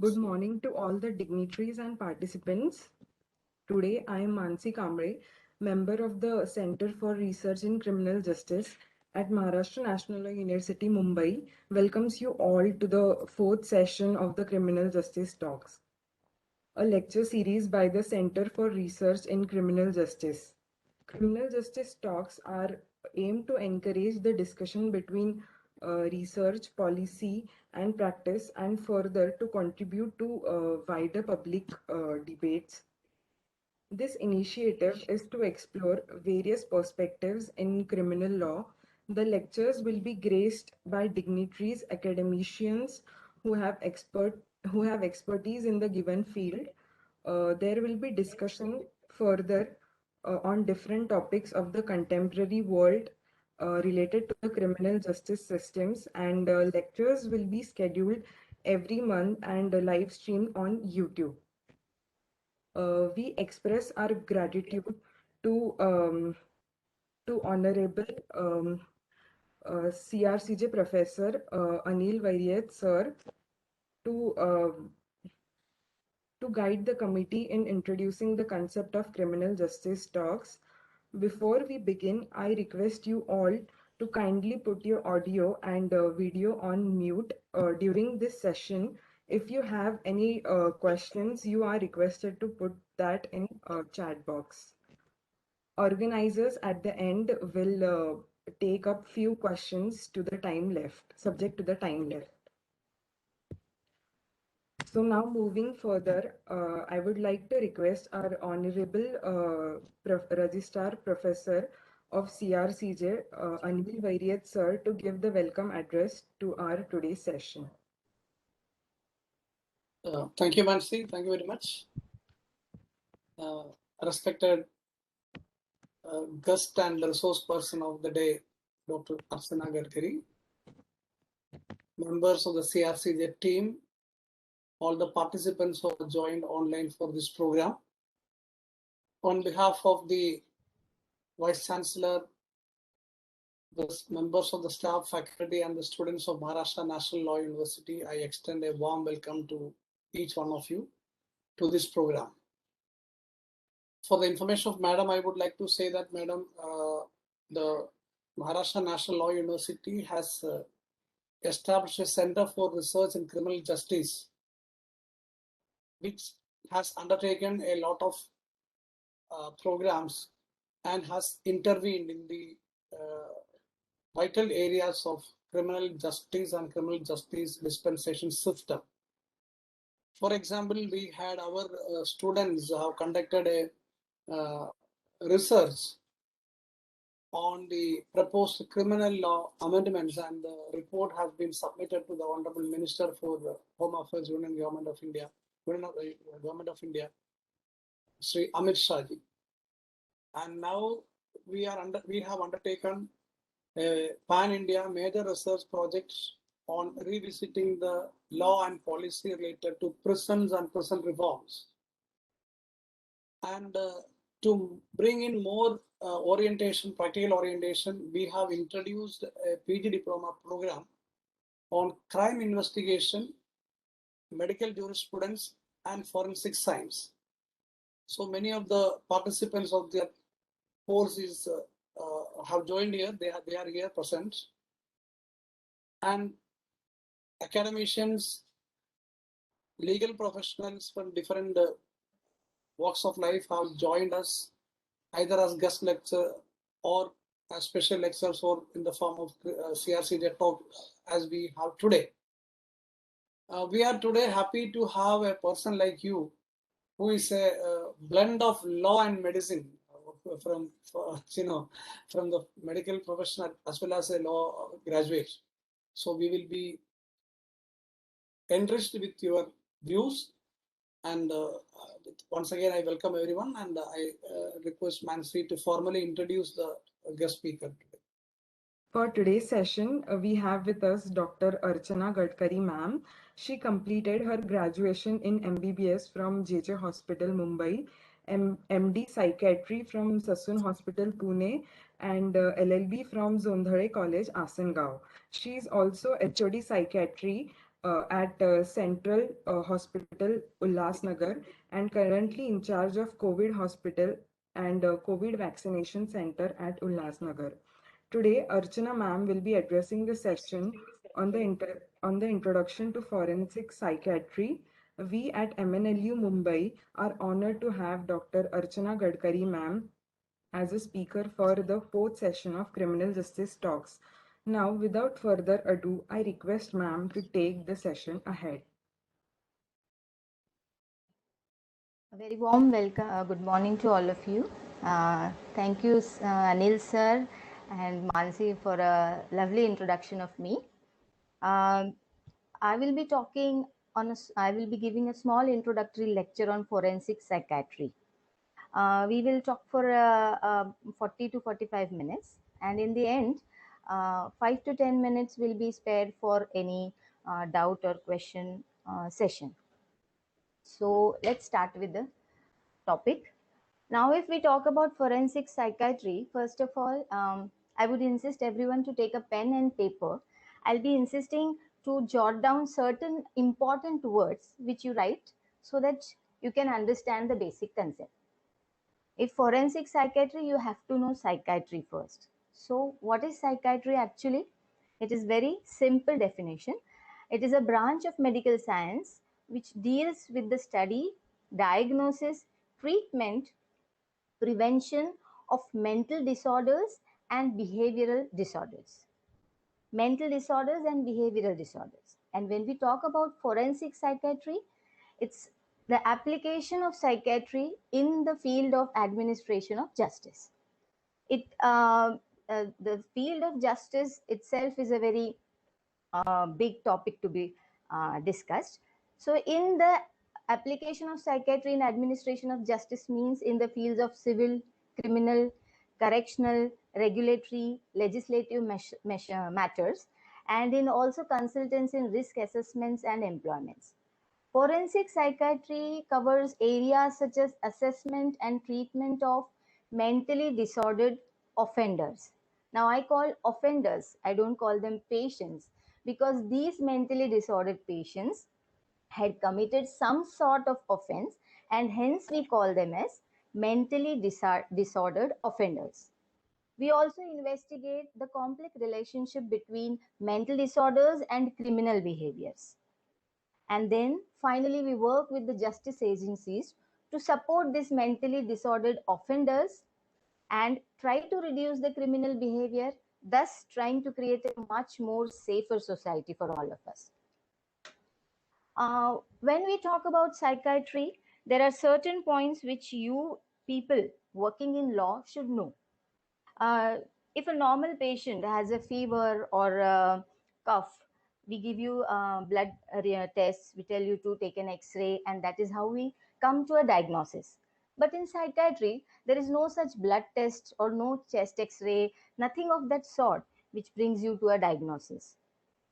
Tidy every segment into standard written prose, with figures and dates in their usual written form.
Good morning to all the dignitaries and participants. Today, I am Mansi Kamre, member of the Center for Research in Criminal Justice at Maharashtra National Law University, Mumbai, welcomes you all to the fourth session of the Criminal Justice Talks, a lecture series by the Center for Research in Criminal Justice. Criminal justice talks are aimed to encourage the discussion between research, policy, and practice, and further to contribute to wider public debates. This initiative is to explore various perspectives in criminal law. The lectures will be graced by dignitaries, academicians who have expertise in the given field. There will be discussion further on different topics of the contemporary world related to the criminal justice systems, and lectures will be scheduled every month and live streamed on YouTube. We express our gratitude to Honorable CRCJ Professor Anil Vairiyat sir to guide the committee in introducing the concept of criminal justice talks. Before we begin, I request you all to kindly put your audio and video on mute during this session. If you have any questions, you are requested to put that in chat box. Organizers at the end will take up few questions to the time left, subject to the time left. So now moving further, I would like to request our Honorable Registrar Professor of CRCJ, Anil Vairiyat sir, to give the welcome address to our today's session. Thank you, Mansi. Thank you very much. Respected guest and resource person of the day, Dr. Archana Gadkari, members of the CRCJ team, all the participants who have joined online for this program. On behalf of the Vice Chancellor, the members of the staff, faculty, and the students of Maharashtra National Law University, I extend a warm welcome to each one of you to this program. For the information of Madam, I would like to say that Madam, the Maharashtra National Law University has established a Center for Research in Criminal Justice, which has undertaken a lot of programs and has intervened in the vital areas of criminal justice and criminal justice dispensation system. For example, we had our students have conducted a research on the proposed criminal law amendments, and the report has been submitted to the Honorable Minister for the Home Affairs, Union Government of India, Sri Amit Shah ji. And now we have undertaken a pan-India major research project on revisiting the law and policy related to prisons and prison reforms. And to bring in more orientation, practical orientation, we have introduced a PG diploma program on crime investigation, medical jurisprudence, and forensic science. So many of the participants of the course have joined here. They are here present, and academicians, legal professionals from different walks of life have joined us either as guest lecturer or as special lecturers or in the form of CRCJ talk as we have today. We are today happy to have a person like you who is a blend of law and medicine from the medical profession as well as a law graduate. So we will be enriched with your views, and once again I welcome everyone, and I request Mansi to formally introduce the guest speaker today. For today's session, we have with us Dr. Archana Gadkari ma'am. She completed her graduation in MBBS from JJ Hospital, Mumbai, MD Psychiatry from Sassoon Hospital, Pune, and LLB from Zondhare College, Asangao. She is also HOD Psychiatry at Central Hospital, Ulhasnagar, and currently in charge of COVID Hospital and COVID Vaccination Center at Ulhasnagar. Today, Archana ma'am will be addressing the session on the introduction to forensic psychiatry. We at MNLU Mumbai are honored to have Dr. Archana Gadkari ma'am as a speaker for the fourth session of Criminal Justice Talks. Now, without further ado, I request ma'am to take the session ahead. A very warm welcome, good morning to all of you. Thank you, Anil sir and Mansi for a lovely introduction of me. I will be talking I will be giving a small introductory lecture on forensic psychiatry. We will talk for 40 to 45 minutes, and in the end, 5 to 10 minutes will be spared for any doubt or question session. So let's start with the topic. Now, if we talk about forensic psychiatry, first of all, I would insist everyone to take a pen and paper. I'll be insisting to jot down certain important words which you write so that you can understand the basic concept. If forensic psychiatry, you have to know psychiatry first. So what is psychiatry actually? It is very simple definition. It is a branch of medical science which deals with the study, diagnosis, treatment, prevention of mental disorders and behavioral disorders. Mental disorders and behavioral disorders. And when we talk about forensic psychiatry, it's the application of psychiatry in the field of administration of justice. The field of justice itself is a very big topic to be discussed. So in the application of psychiatry in administration of justice means in the fields of civil, criminal, correctional, regulatory, legislative matters, and in also consultants in risk assessments and employments. Forensic psychiatry covers areas such as assessment and treatment of mentally disordered offenders. Now, I call offenders, I don't call them patients, because these mentally disordered patients had committed some sort of offense, and hence we call them as mentally disordered offenders. We also investigate the complex relationship between mental disorders and criminal behaviors. And then finally, we work with the justice agencies to support these mentally disordered offenders and try to reduce the criminal behavior, thus trying to create a much more safer society for all of us. When we talk about psychiatry, there are certain points which you people working in law should know. If a normal patient has a fever or a cough, we give you blood tests, we tell you to take an x-ray, and that is how we come to a diagnosis. But in psychiatry, there is no such blood test or no chest x-ray, nothing of that sort which brings you to a diagnosis.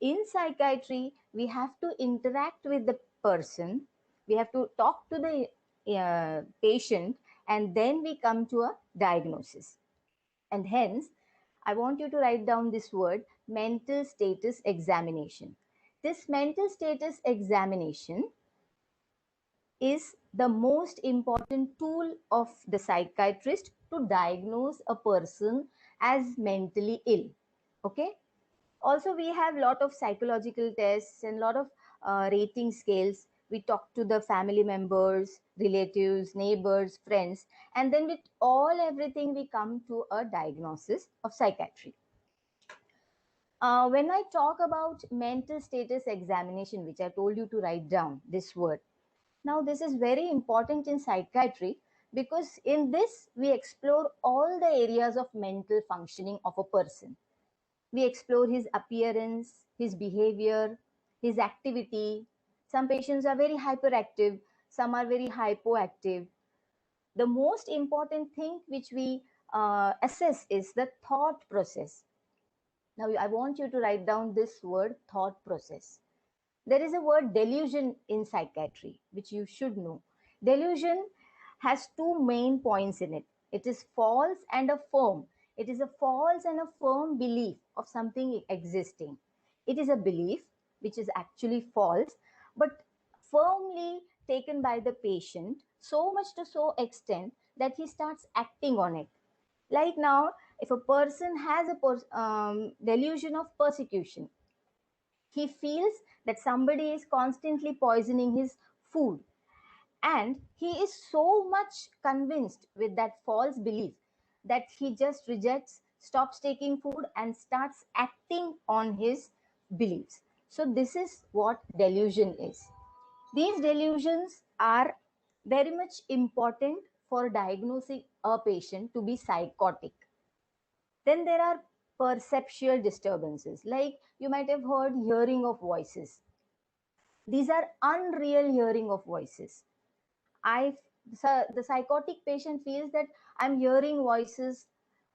In psychiatry, we have to interact with the person, we have to talk to the patient, and then we come to a diagnosis. And hence, I want you to write down this word, mental status examination. This mental status examination is the most important tool of the psychiatrist to diagnose a person as mentally ill. Okay. Also, we have a lot of psychological tests and a lot of rating scales. We talk to the family members, relatives, neighbors, friends, and then with everything, we come to a diagnosis of psychiatry. When I talk about mental status examination, which I told you to write down this word, now this is very important in psychiatry because in this we explore all the areas of mental functioning of a person. We explore his appearance, his behavior, his activity. Some patients are very hyperactive, some are very hypoactive. The most important thing which we assess is the thought process. Now, I want you to write down this word, thought process. There is a word delusion in psychiatry, which you should know. Delusion has two main points in it. It is false and a firm. It is a false and a firm belief of something existing. It is a belief which is actually false, but firmly taken by the patient, so much to so extent that he starts acting on it. Like now, if a person has a delusion of persecution, he feels that somebody is constantly poisoning his food, and he is so much convinced with that false belief that he just rejects, stops taking food, and starts acting on his beliefs. So this is what delusion is. These delusions are very much important for diagnosing a patient to be psychotic. Then there are perceptual disturbances, like you might have heard hearing of voices. These are unreal hearing of voices. I, the psychotic patient feels that I'm hearing voices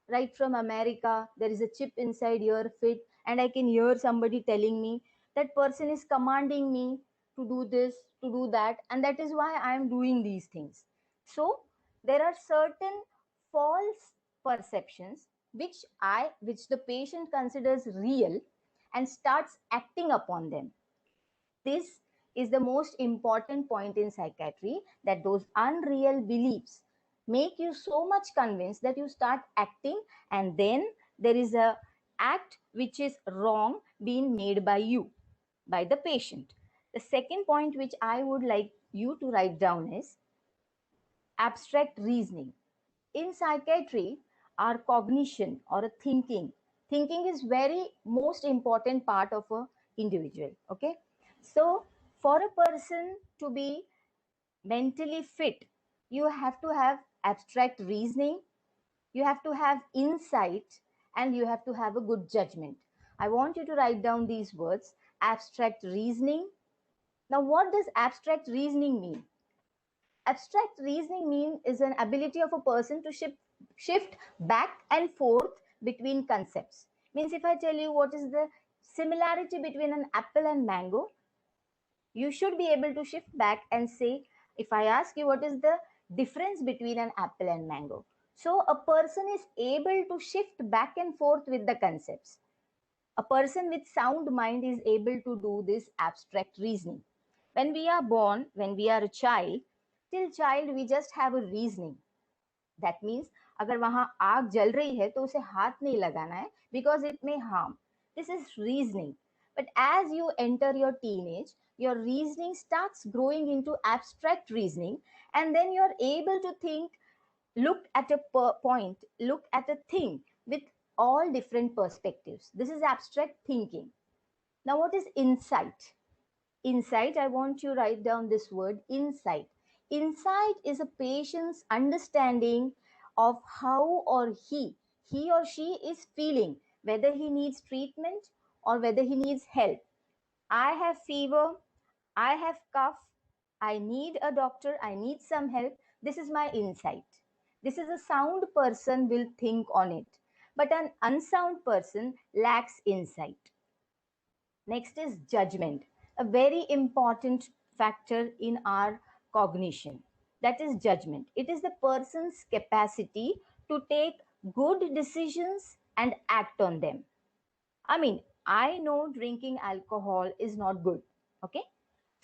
right from America. There is a chip inside your fit, and I can hear somebody telling me that person is commanding me to do this, to do that, and that is why I am doing these things. So there are certain false perceptions which the patient considers real and starts acting upon them. This is the most important point in psychiatry, that those unreal beliefs make you so much convinced that you start acting, and then there is a act which is wrong being made by you, by the patient. The second point which I would like you to write down is abstract reasoning. In psychiatry, our cognition or a thinking is very most important part of a individual. Okay, so for a person to be mentally fit, you have to have abstract reasoning, you have to have insight, and you have to have a good judgment. I want you to write down these words: abstract reasoning. Now what does abstract reasoning mean? Abstract reasoning mean is an ability of a person to shift back and forth between concepts. Means if I tell you what is the similarity between an apple and mango, you should be able to shift back and say, if I ask you what is the difference between an apple and mango. So a person is able to shift back and forth with the concepts. A person with sound mind is able to do this abstract reasoning. When we are born, when we are a child, till child we just have a reasoning. That means अगर वहां आग जल रही है तो उसे हाथ नहीं लगाना है because it may harm. This is reasoning. But as you enter your teenage, your reasoning starts growing into abstract reasoning, and then you're able to think, look at a point, look at a thing with all different perspectives. This is abstract thinking. Now, what is insight? Insight, I want you to write down this word insight. Insight is a patient's understanding of how or he or she is feeling, whether he needs treatment or whether he needs help. I have fever, I have cough, I need a doctor, I need some help. This is my insight. This is a sound person will think on it, but an unsound person lacks insight. Next is judgment, a very important factor in our cognition. That is judgment. It is the person's capacity to take good decisions and act on them. I mean, I know drinking alcohol is not good. Okay.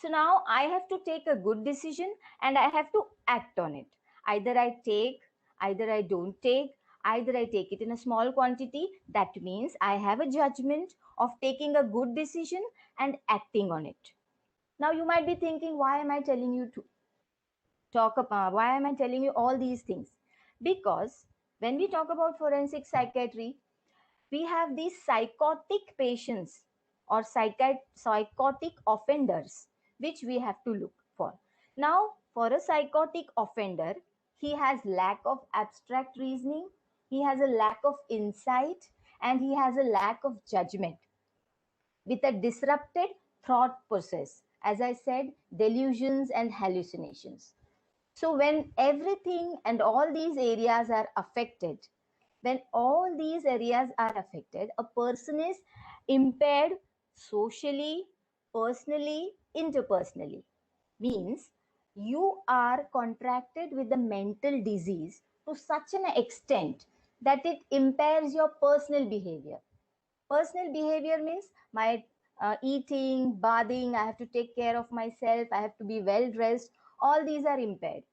So now I have to take a good decision and I have to act on it. Either I take, either I don't take, either I take it in a small quantity. That means I have a judgment of taking a good decision and acting on it. Now you might be thinking, why am I telling you to talk about, why am I telling you all these things? Because when we talk about forensic psychiatry, we have these psychotic patients or psychotic offenders, which we have to look for. Now, for a psychotic offender, he has lack of abstract reasoning, he has a lack of insight, and he has a lack of judgment with a disrupted thought process. As I said, delusions and hallucinations. So when everything and all these areas are affected, when all these areas are affected, a person is impaired socially, personally, interpersonally. Means you are contracted with the mental disease to such an extent that it impairs your personal behavior. Personal behavior means my eating, bathing, I have to take care of myself, I have to be well dressed. All these are impaired.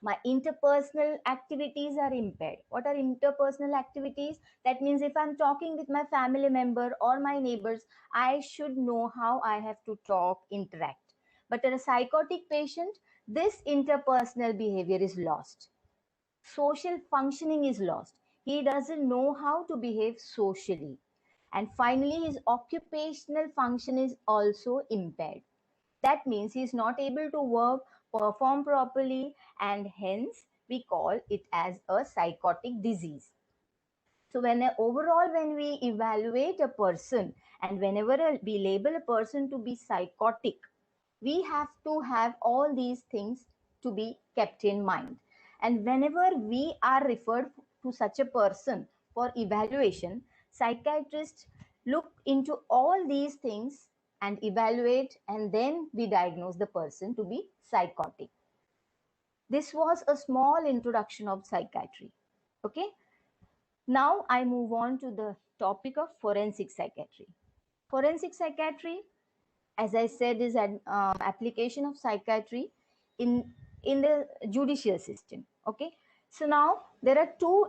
My interpersonal activities are impaired. What are interpersonal activities? That means if I'm talking with my family member or my neighbors, I should know how I have to talk, interact. But in a psychotic patient, this interpersonal behavior is lost. Social functioning is lost. He doesn't know how to behave socially. And finally, his occupational function is also impaired. That means he is not able to work, perform properly, and hence we call it as a psychotic disease. So overall, when we evaluate a person and whenever we label a person to be psychotic, we have to have all these things to be kept in mind. And whenever we are referred to such a person for evaluation, psychiatrists look into all these things and evaluate, and then we diagnose the person to be psychotic. This was a small introduction of psychiatry. Okay. Now I move on to the topic of forensic psychiatry. Forensic psychiatry, as I said, is an application of psychiatry in the judicial system. Okay, so now there are two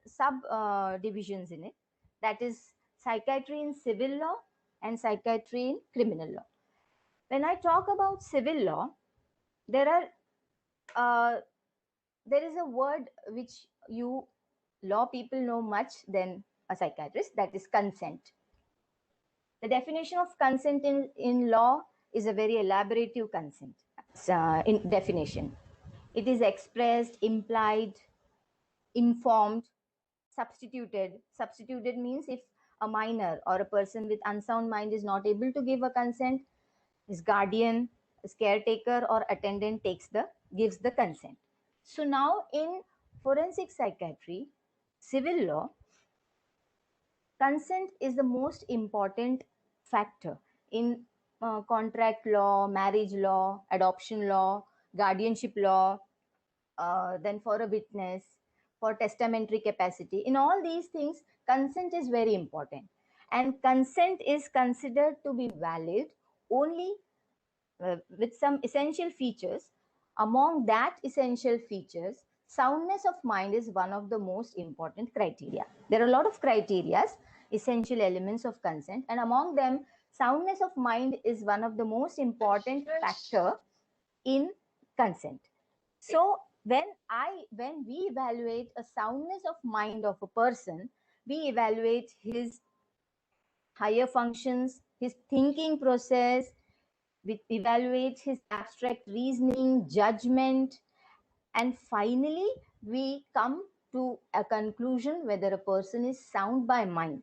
sub divisions in it. That is psychiatry in civil law and psychiatry in criminal law. When I talk about civil law, there is a word which you law people know much than a psychiatrist, that is consent. The definition of consent in law is a very elaborative consent in definition. It is expressed, implied, informed, substituted. Substituted means if a minor or a person with unsound mind is not able to give a consent, his guardian, his caretaker or attendant gives the consent. So now in forensic psychiatry, civil law, consent is the most important factor in contract law, marriage law, adoption law, guardianship law, then for a witness, for testamentary capacity. In all these things, consent is very important. And consent is considered to be valid only with some essential features. Among that essential features, soundness of mind is one of the most important criteria. There are a lot of criteria, essential elements of consent, and among them, soundness of mind is one of the most important factor in consent. So when we evaluate a soundness of mind of a person, we evaluate his higher functions, his thinking process, we evaluate his abstract reasoning, judgment, and finally we come to a conclusion whether a person is sound by mind.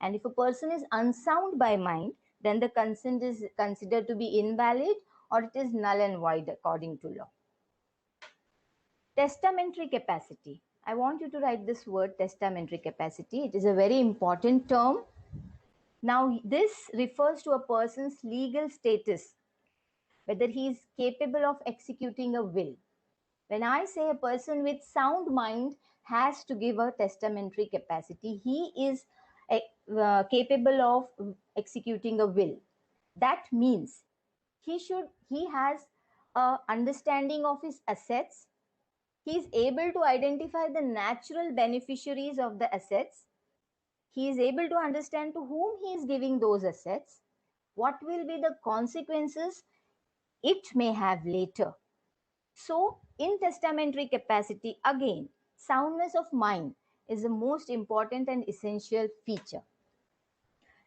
And if a person is unsound by mind, then the consent is considered to be invalid or it is null and void according to law. Testamentary capacity. I want you to write this word, testamentary capacity. It is a very important term. Now, this refers to a person's legal status, whether he is capable of executing a will. When I say a person with sound mind has to give a testamentary capacity, he is capable of executing a will. That means he has a understanding of his assets. He is able to identify the natural beneficiaries of the assets. He is able to understand to whom he is giving those assets, what will be the consequences it may have later. So, in testamentary capacity, again, soundness of mind is the most important and essential feature.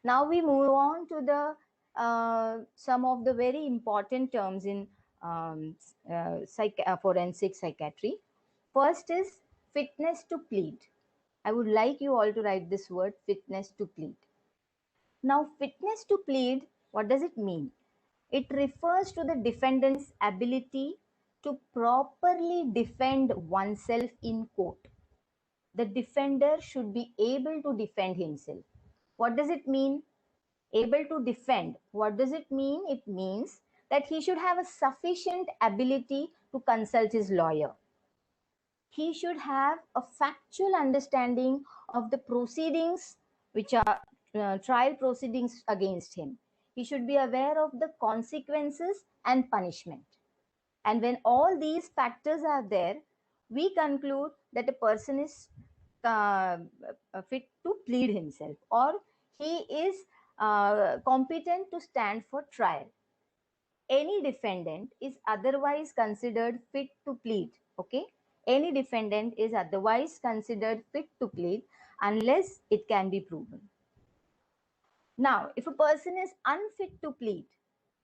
Now we move on to the some of the very important terms in forensic psychiatry. First is fitness to plead. I would like you all to write this word, fitness to plead. Now, fitness to plead, what does it mean? It refers to the defendant's ability to properly defend oneself in court. The defender should be able to defend himself. What does it mean? Able to defend. What does it mean? It means that he should have a sufficient ability to consult his lawyer. He should have a factual understanding of the proceedings which are trial proceedings against him. He should be aware of the consequences and punishment. And when all these factors are there, we conclude that a person is fit to plead himself, or he is competent to stand for trial. Any defendant is otherwise considered fit to plead. Okay, any defendant is otherwise considered fit to plead unless it can be proven. Now, if a person is unfit to plead,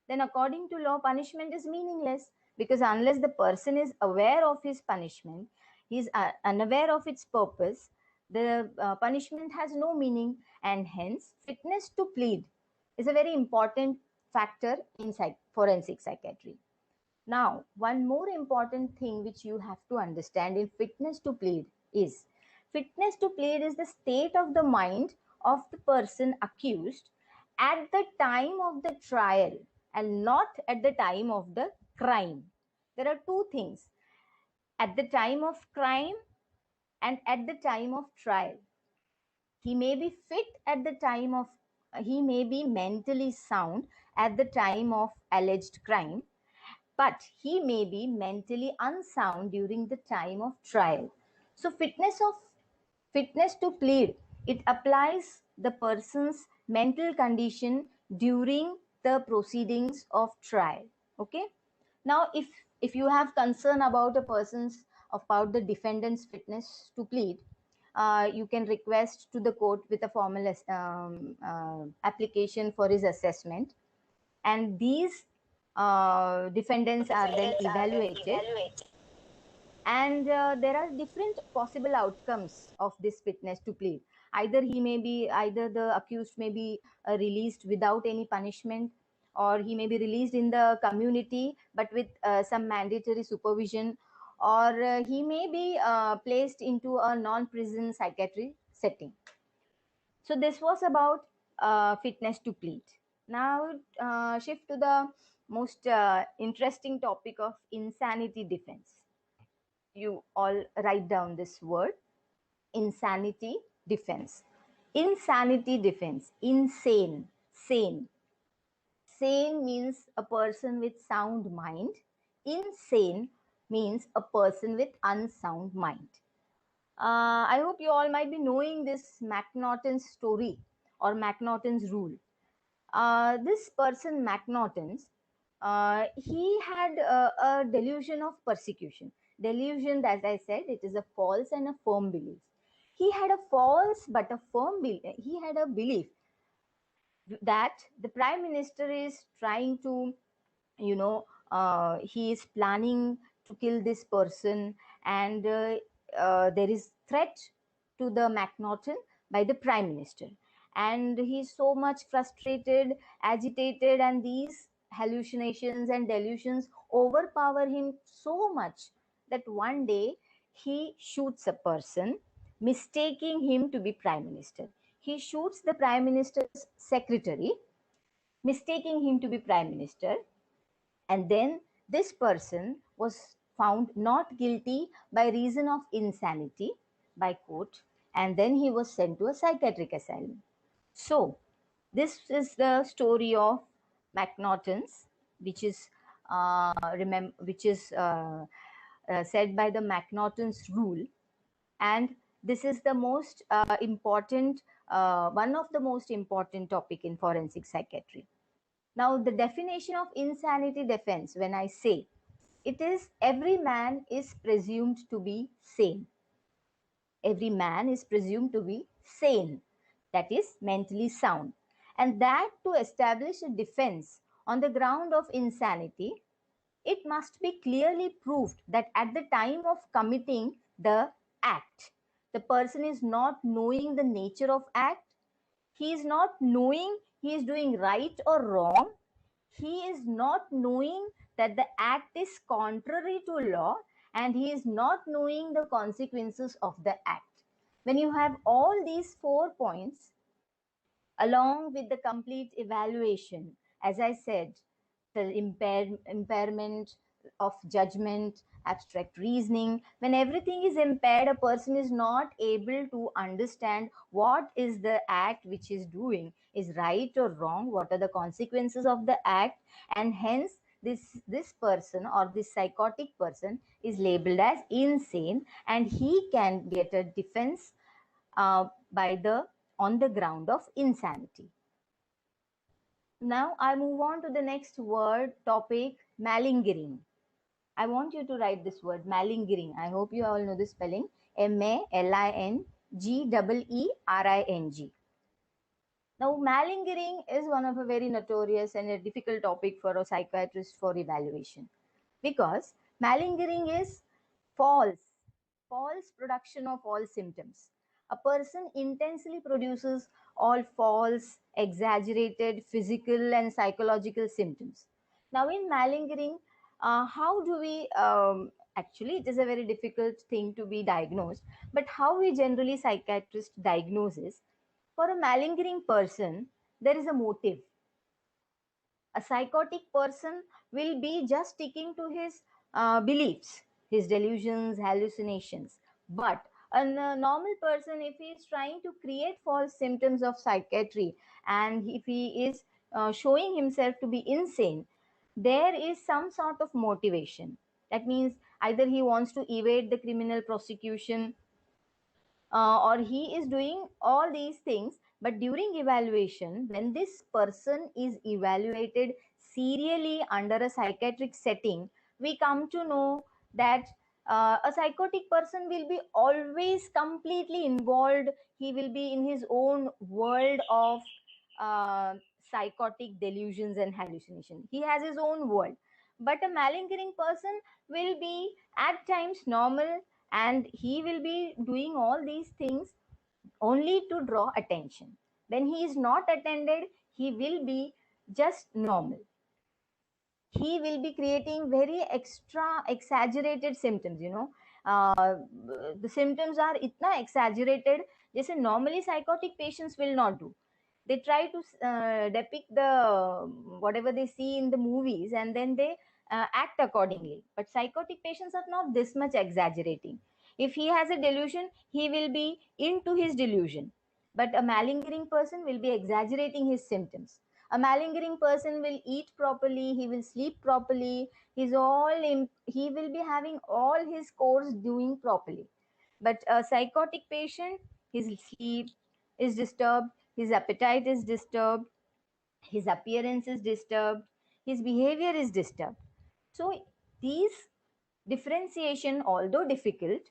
then according to law, punishment is meaningless, because unless the person is aware of his punishment, he is unaware of its purpose, the punishment has no meaning, and hence fitness to plead is a very important factor in forensic psychiatry. Now, one more important thing which you have to understand in fitness to plead is the state of the mind of the person accused at the time of the trial and not at the time of the crime. There are two things: at the time of crime and at the time of trial. He may be fit at the time of, he may be mentally sound at the time of alleged crime, but he may be mentally unsound during the time of trial. So fitness to plead, it applies the person's mental condition during the proceedings of trial. Okay. Now, if you have concern about about the defendant's fitness to plead, you can request to the court with a formal application for his assessment, and these defendants are then evaluated, and there are different possible outcomes of this fitness to plead. Either the accused may be released without any punishment, or he may be released in the community but with some mandatory supervision, or he may be placed into a non-prison psychiatry setting. So this was about fitness to plead. Now shift to the most interesting topic of insanity defense. You all write down this word: insanity defense. Insanity defense. Insane. Sane. Sane means a person with sound mind. Insane means a person with unsound mind. I hope you all might be knowing this McNaughton's story or McNaughton's rule. This person, McNaughton's, he had a delusion of persecution. Delusion, as I said, it is a false and a firm belief. He had a false but a firm belief. He had a belief that the prime minister is trying to, he is planning to kill this person, and there is threat to the McNaughton by the prime minister, and he's so much frustrated, agitated, and these hallucinations and delusions overpower him so much that one day he shoots a person, mistaking him to be prime minister. He shoots the prime minister's secretary, mistaking him to be prime minister, and then this person was found not guilty by reason of insanity by court, and then he was sent to a psychiatric asylum. So this is the story of McNaughton's, which is said by the McNaughton's rule, and this is the most important, one of the most important topic in forensic psychiatry. Now, the definition of insanity defense, when I say, it is every man is presumed to be sane. Every man is presumed to be sane, that is mentally sound. And that to establish a defense on the ground of insanity, it must be clearly proved that at the time of committing the act, the person is not knowing the nature of act, he is not knowing he is doing right or wrong, he is not knowing that the act is contrary to law, and he is not knowing the consequences of the act. When you have all these 4 points, along with the complete evaluation, as I said, the impairment, of judgment, abstract reasoning. When everything is impaired, a person is not able to understand what is the act which is doing is right or wrong, what are the consequences of the act, and hence this person or this psychotic person is labeled as insane, and he can get a defense by the on the ground of insanity. Now I move on to the next word topic, malingering. I want you to write this word malingering. I hope you all know the spelling, MALINGERING. Now malingering is one of a very notorious and a difficult topic for a psychiatrist for evaluation, because malingering is false production of all symptoms. A person intensely produces all false, exaggerated physical and psychological symptoms. Now in malingering, how do we actually, it is a very difficult thing to be diagnosed, but how we generally psychiatrist diagnose is, for a malingering person there is a motive. A psychotic person will be just sticking to his beliefs, his delusions, hallucinations. But a normal person, if he is trying to create false symptoms of psychiatry and if he is showing himself to be insane, there is some sort of motivation. That means either he wants to evade the criminal prosecution, or he is doing all these things. But during evaluation, when this person is evaluated serially under a psychiatric setting, we come to know that a psychotic person will be always completely involved. He will be in his own world of uh, psychotic delusions and hallucination. He has his own world. But a malingering person will be at times normal, and he will be doing all these things only to draw attention. When he is not attended, he will be just normal. He will be creating very extra exaggerated symptoms, the symptoms are itna exaggerated, जैसे normally psychotic patients will not do. They try to depict the whatever they see in the movies, and then they act accordingly. But psychotic patients are not this much exaggerating. If he has a delusion, he will be into his delusion. But a malingering person will be exaggerating his symptoms. A malingering person will eat properly, he will sleep properly, he will be having all his course doing properly. But a psychotic patient, his sleep is disturbed, his appetite is disturbed, his appearance is disturbed, his behavior is disturbed. So these differentiation, although difficult,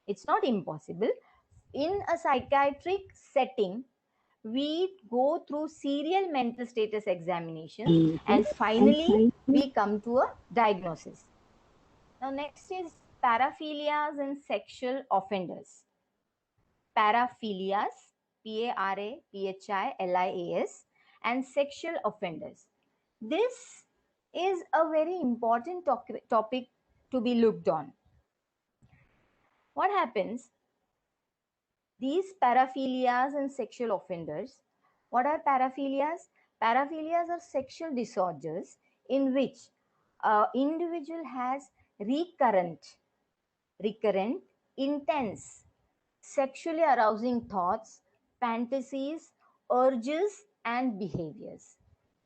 it's not impossible. In a psychiatric setting, we go through serial mental status examinations, and finally we come to a diagnosis. Now next is paraphilias and sexual offenders. Paraphilias, PARAPHILIAS, and sexual offenders. This is a very important topic to be looked on. What happens? These paraphilias and sexual offenders. What are paraphilias? Paraphilias are sexual disorders in which an individual has recurrent, intense, sexually arousing thoughts, fantasies, urges, and behaviors.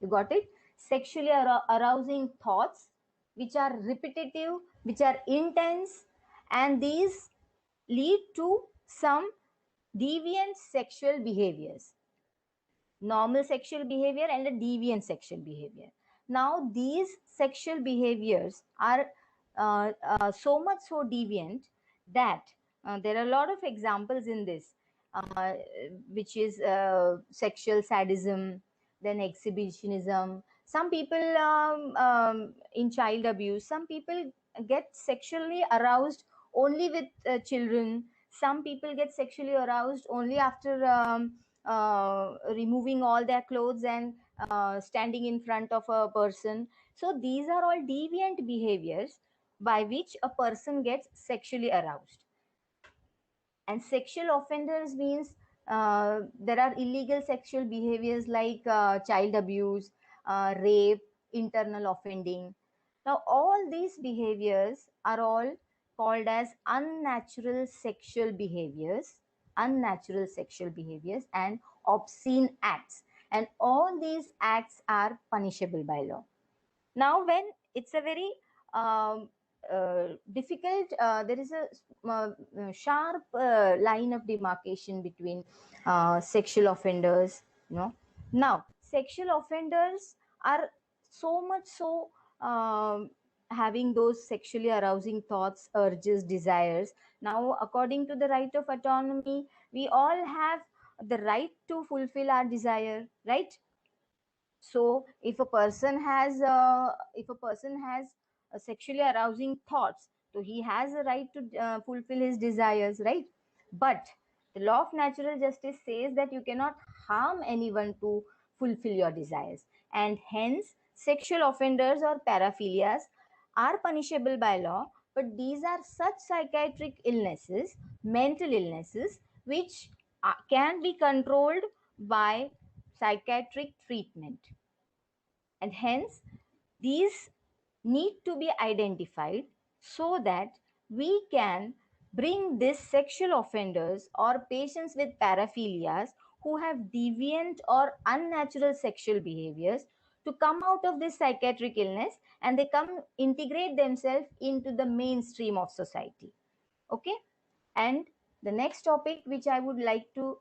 You got it? Sexually arousing thoughts, which are repetitive, which are intense, and these lead to some deviant sexual behaviors. Normal sexual behavior and a deviant sexual behavior. Now, these sexual behaviors are so much so deviant that there are a lot of examples in this, which is sexual sadism, then exhibitionism. Some people in child abuse, some people get sexually aroused only with children. Some people get sexually aroused only after removing all their clothes and standing in front of a person. So these are all deviant behaviors by which a person gets sexually aroused. And sexual offenders means there are illegal sexual behaviors like child abuse, rape, internal offending. Now, all these behaviors are all called as unnatural sexual behaviors and obscene acts. And all these acts are punishable by law. Now, when it's a very difficult, there is a sharp line of demarcation between sexual offenders, you know. Now, sexual offenders are so much so having those sexually arousing thoughts, urges, desires. Now, according to the right of autonomy, we all have the right to fulfill our desire, right? So if a person has sexually arousing thoughts, so he has a right to fulfill his desires, right? But the law of natural justice says that you cannot harm anyone to fulfill your desires, and hence sexual offenders or paraphilias are punishable by law. But these are such psychiatric illnesses, mental illnesses, which can be controlled by psychiatric treatment, and hence these need to be identified so that we can bring these sexual offenders or patients with paraphilias who have deviant or unnatural sexual behaviors to come out of this psychiatric illness, and they come integrate themselves into the mainstream of society. Okay. And the next topic which I would like to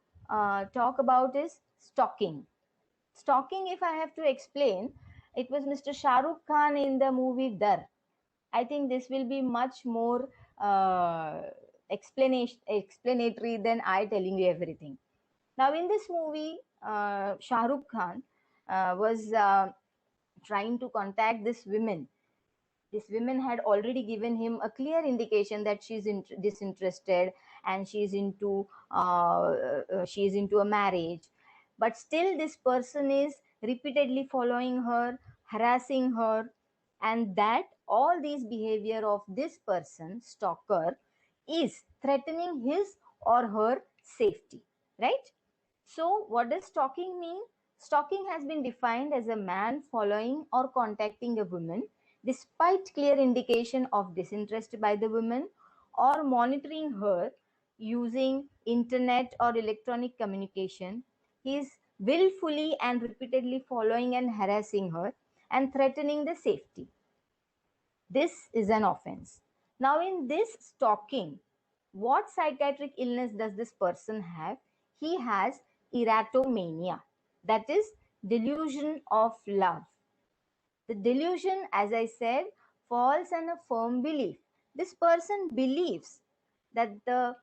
talk about is stalking. Stalking, if I have to explain, it was Mr. Shah Rukh Khan in the movie Dar. I think this will be much more explanatory than I telling you everything. Now, in this movie, Shah Rukh Khan was trying to contact this woman. This woman had already given him a clear indication that she's disinterested, and she's into a marriage. But still this person is repeatedly following her, harassing her, and that all these behavior of this person, stalker, is threatening his or her safety, right? So what does stalking mean? Stalking has been defined as a man following or contacting a woman despite clear indication of disinterest by the woman, or monitoring her using internet or electronic communication. He is willfully and repeatedly following and harassing her and threatening the safety. This is an offense. Now, in this stalking, what psychiatric illness does this person have? He has erotomania, that is delusion of love. The delusion, as I said, falls on a firm belief. This person believes that the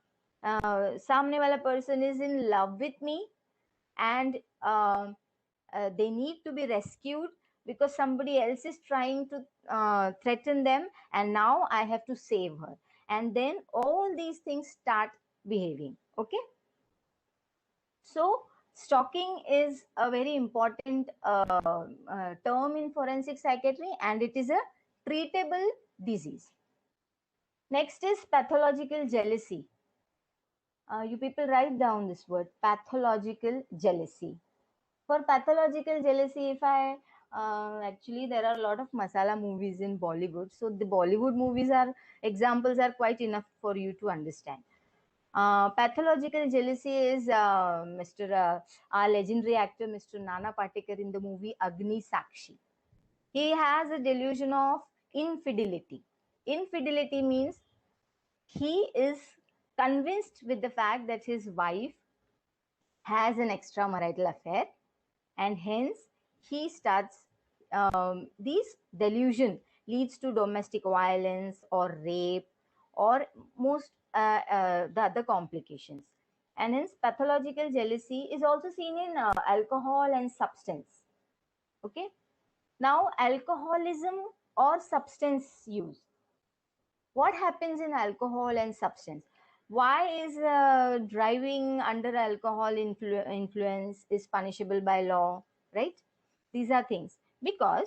samne wala person is in love with me, and they need to be rescued because somebody else is trying to threaten them, and now I have to save her. And then all these things start behaving. Okay. So stalking is a very important term in forensic psychiatry, and it is a treatable disease. Next is pathological jealousy. You people write down this word, pathological jealousy. For pathological jealousy, if I actually there are a lot of masala movies in Bollywood, so the Bollywood movies are examples are quite enough for you to understand. Pathological jealousy is our legendary actor Mr. Nana Patekar in the movie Agni Sakshi. He has a delusion of infidelity. Infidelity means he is convinced with the fact that his wife has an extramarital affair, and hence he starts these delusion leads to domestic violence or rape or most the other complications. And hence pathological jealousy is also seen in alcohol and substance. Okay. Now, alcoholism or substance use. What happens in alcohol and substance? Why is driving under alcohol influence is punishable by law, right? These are things because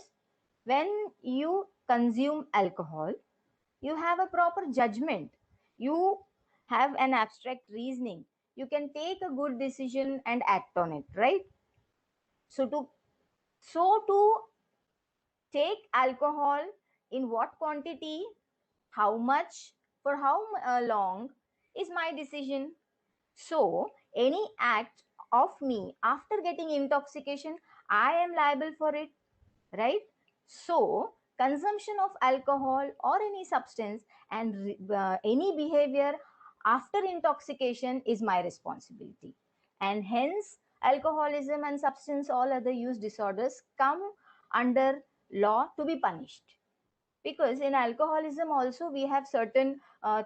when you consume alcohol, you have a proper judgment, you have an abstract reasoning, you can take a good decision and act on it, right? So to take alcohol in what quantity, how much, for how long is my decision. So any act of me after getting intoxication, I am liable for it, right? So consumption of alcohol or any substance and any behavior after intoxication is my responsibility, and hence alcoholism and substance all other use disorders come under law to be punished. Because in alcoholism also we have certain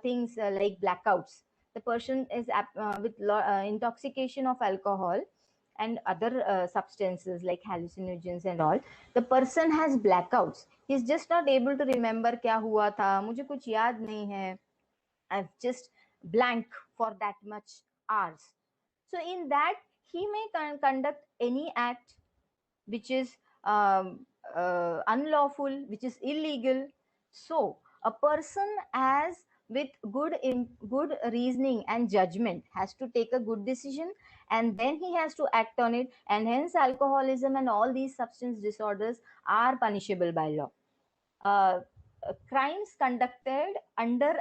things like blackouts. The person is with intoxication of alcohol and other substances like hallucinogens and all, the person has blackouts. He's just not able to remember kya hua tha, mujhe kuch yaad nahi hai, I've just blank for that much hours. So in that he may conduct any act which is unlawful, which is illegal. So a person as with good reasoning and judgment has to take a good decision, and then he has to act on it, and hence alcoholism and all these substance disorders are punishable by law. uh, Crimes conducted under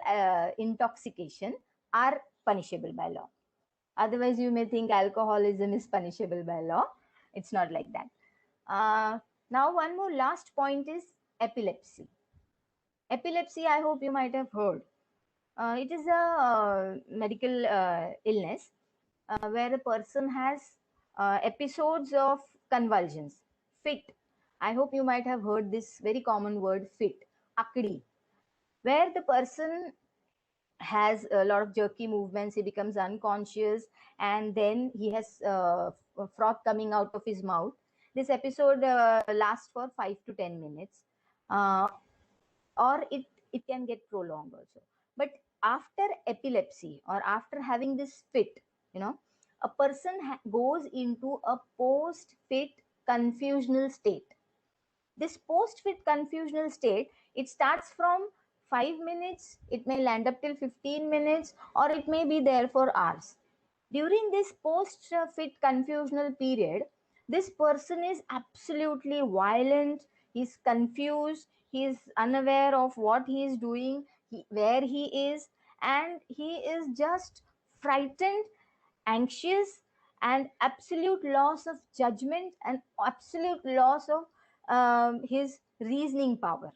intoxication are punishable by law. Otherwise you may think alcoholism is punishable by law. It's not like that. Now one more last point is epilepsy. Epilepsy, I hope you might have heard. It is a medical illness where a person has episodes of convulsions, fit. I hope you might have heard this very common word, fit, akdi, where the person has a lot of jerky movements, he becomes unconscious, and then he has froth coming out of his mouth. This episode lasts for 5 to 10 minutes, uh, or it can get prolonged also. But after epilepsy or after having this fit, you know, a person goes into a post fit confusional state. This post fit confusional state, it starts from 5 minutes, it may land up till 15 minutes, or it may be there for hours. During this post fit confusional period, this person is absolutely violent, he's confused, he is unaware of what he is doing, where he is, and he is just frightened, anxious, and absolute loss of judgment and absolute loss of his reasoning power.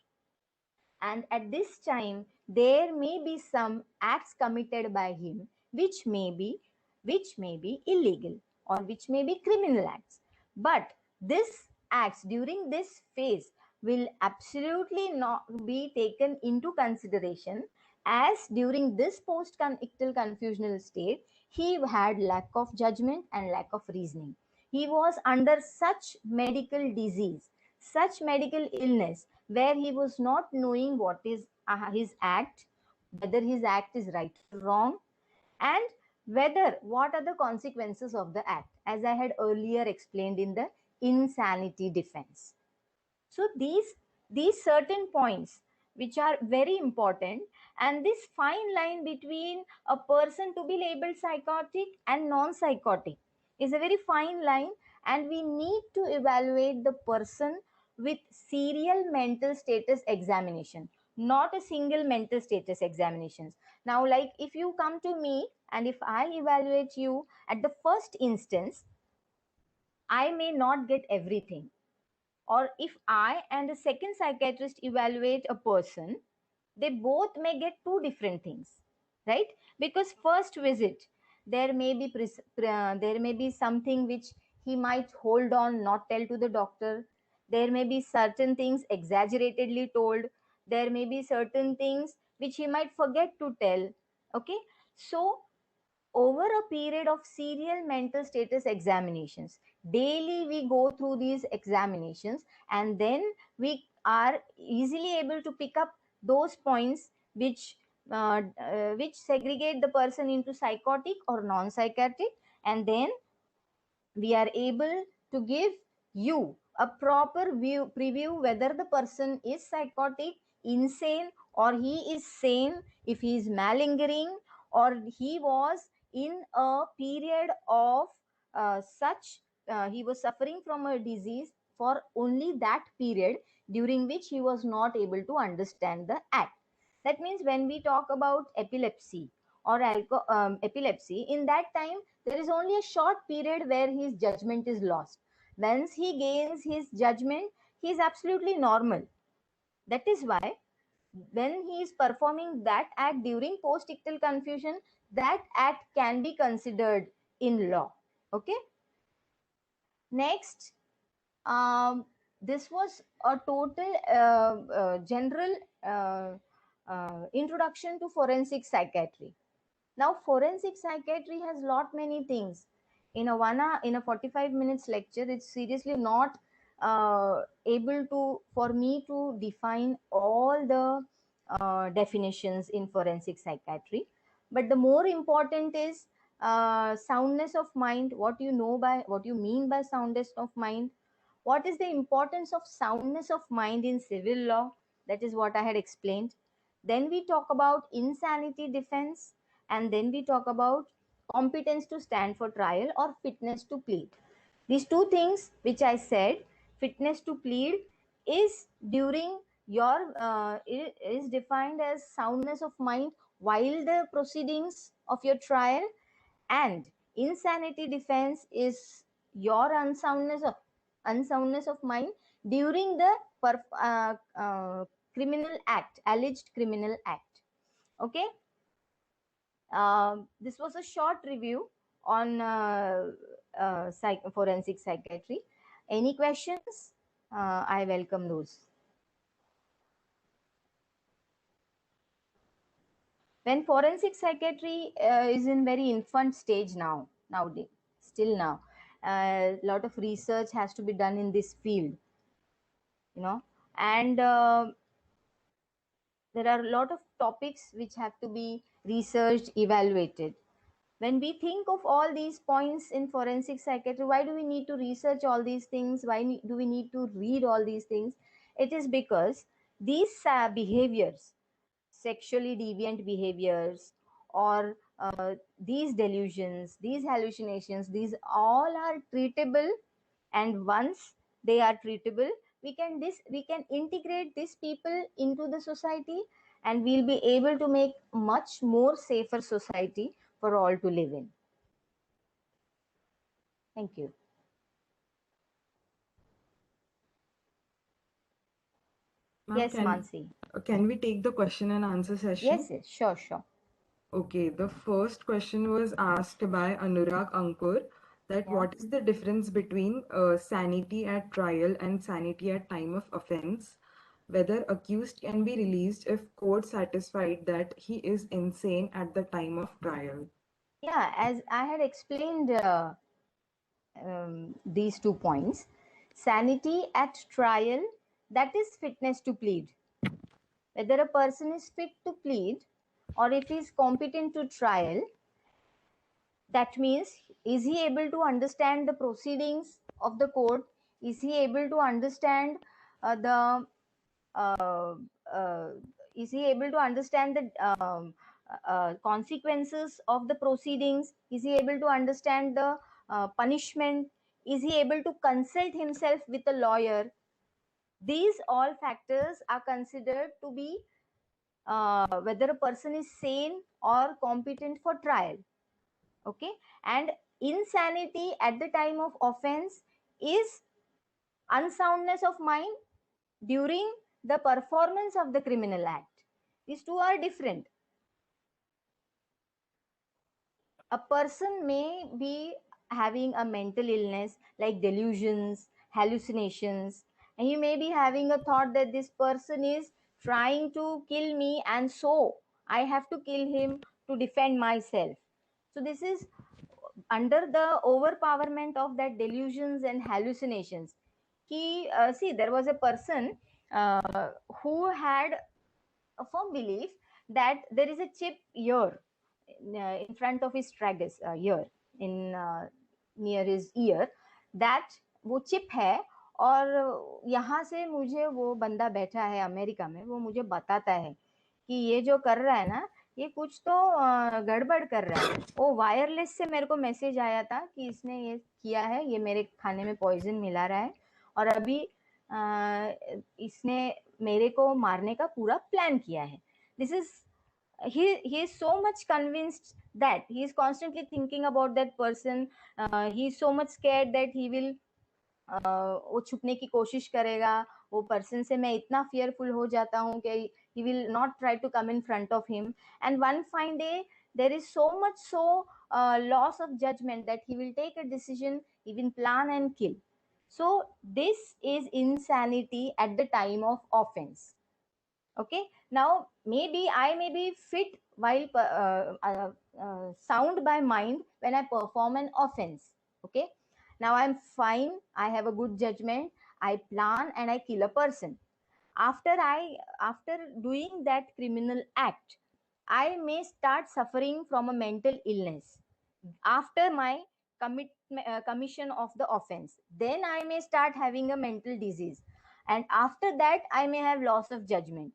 And at this time there may be some acts committed by him which may be illegal or which may be criminal acts. But this acts during this phase will absolutely not be taken into consideration, as during this post-ictal confusional state he had lack of judgment and lack of reasoning. He was under such medical disease, such medical illness, where he was not knowing what is his act, whether his act is right or wrong, and whether what are the consequences of the act, as I had earlier explained in the insanity defense. So these certain points which are very important, and this fine line between a person to be labeled psychotic and non-psychotic is a very fine line, and we need to evaluate the person with serial mental status examination, not a single mental status examinations. Now, like if you come to me and if I evaluate you at the first instance, I may not get everything. Or if I and a second psychiatrist evaluate a person, they both may get two different things, right? Because first visit, there may be something which he might hold on, not tell to the doctor. There may be certain things exaggeratedly told. There may be certain things which he might forget to tell. Okay, so over a period of serial mental status examinations, daily we go through these examinations, and then we are easily able to pick up those points which segregate the person into psychotic or non-psychotic, and then we are able to give you a proper preview whether the person is psychotic, insane, or he is sane, if he is malingering, or he was in a period of he was suffering from a disease for only that period, during which he was not able to understand the act. That means when we talk about epilepsy or epilepsy, in that time there is only a short period where his judgment is lost. Once he gains his judgment, he is absolutely normal. That is why when he is performing that act during post-ictal confusion, that act can be considered in law. Okay. Next, this was a total general introduction to forensic psychiatry. Now, forensic psychiatry has lot many things. In a 45 minutes lecture, it's seriously not able to for me to define all the definitions in forensic psychiatry. But the more important is soundness of mind. What you mean by soundness of mind? What is the importance of soundness of mind in civil law? That is what I had explained. Then we talk about insanity defense, and then we talk about competence to stand for trial or fitness to plead. These two things which I said, fitness to plead is during your is defined as soundness of mind while the proceedings of your trial, and insanity defense is your unsoundness of mind during the criminal act, alleged criminal act. Okay. This was a short review on forensic psychiatry. Any questions? I welcome those. When forensic psychiatry is in very infant stage nowadays, still now, a lot of research has to be done in this field, and there are a lot of topics which have to be researched, evaluated. When we think of all these points in forensic psychiatry, why do we need to research all these things? Why do we need to read all these things? It is because these behaviors, sexually deviant behaviors, or these delusions, these hallucinations, these all are treatable. And once they are treatable, we can integrate these people into the society, and we'll be able to make much more safer society for all to live in. Thank you. Yes, Mansi. Can we take the question and answer session? Yes, sure. Okay, the first question was asked by Anurag Ankur, that what is the difference between sanity at trial and sanity at time of offense? Whether accused can be released if court satisfied that he is insane at the time of trial. Yeah, as I had explained these 2 points, sanity at trial, that is fitness to plead. Whether a person is fit to plead or if he is competent to trial, that means, is he able to understand the proceedings of the court? Is he able to understand is he able to understand the consequences of the proceedings? Is he able to understand the punishment? Is he able to consult himself with a lawyer? These all factors are considered to be whether a person is sane or competent for trial. Okay. And insanity at the time of offense is unsoundness of mind during the performance of the criminal act. These two are different. A person may be having a mental illness like delusions, hallucinations, and he may be having a thought that this person is trying to kill me, and so I have to kill him to defend myself. So this is under the overpowerment of that delusions and hallucinations. See, there was a person who had a firm belief that there is a chip here in front of his tragus, ear, in near his ear, that वो chip है और यहाँ से मुझे वो बंदा बैठा है अमेरिका में, वो मुझे बताता है कि ये जो कर रहा है ना, ये कुछ तो गड़बड़ कर रहा है. वो वायरलेस से मेरे को मैसेज आया था कि इसने ये किया है, ये मेरे खाने में पॉइजन मिला रहा है, और अभी इसने मेरे को मारने का पूरा प्लान किया है. This is he is so much convinced that he is constantly thinking about that person. He is so much scared that he will वो छुपने की कोशिश करेगा. वो पर्सन से मैं इतना fearful हो जाता हूँ कि he will not try to come in front of him. And one fine day there is so much loss of judgment that he will take a decision, even plan and kill. So this is insanity at the time of offense. Okay, now maybe I may be fit while sound by mind when I perform an offense. Okay, now I'm fine, I have a good judgment, I plan and I kill a person. After doing that criminal act, I may start suffering from a mental illness. After my commission of the offense, then I may start having a mental disease, and after that I may have loss of judgment.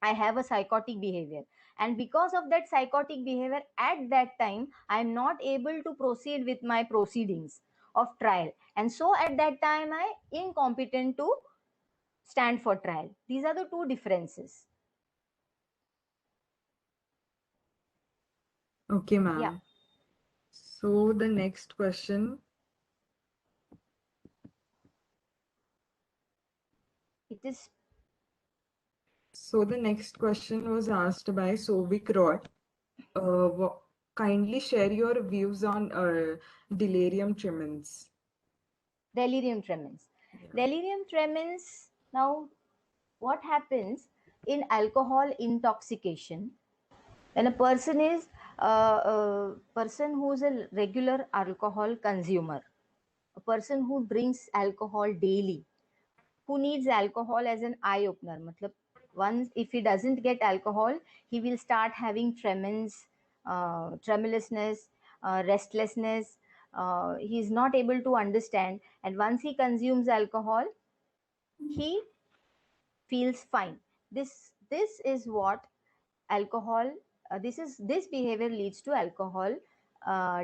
I have a psychotic behavior, and because of that psychotic behavior at that time I am not able to proceed with my proceedings of trial, and so at that time I incompetent to stand for trial. These are the two differences. Okay, ma'am. Yeah. So the next question. It is. So the next question was asked by Sovik Roy. Kindly share your views on delirium tremens. Delirium tremens. Yeah. Delirium tremens. Now, what happens in alcohol intoxication when a person is a person who is a regular alcohol consumer, a person who drinks alcohol daily, who needs alcohol as an eye opener. Matlab, once if he doesn't get alcohol, he will start having tremens, tremulousness, restlessness. He is not able to understand, and once he consumes alcohol, he feels fine. This is what alcohol. This behavior leads to alcohol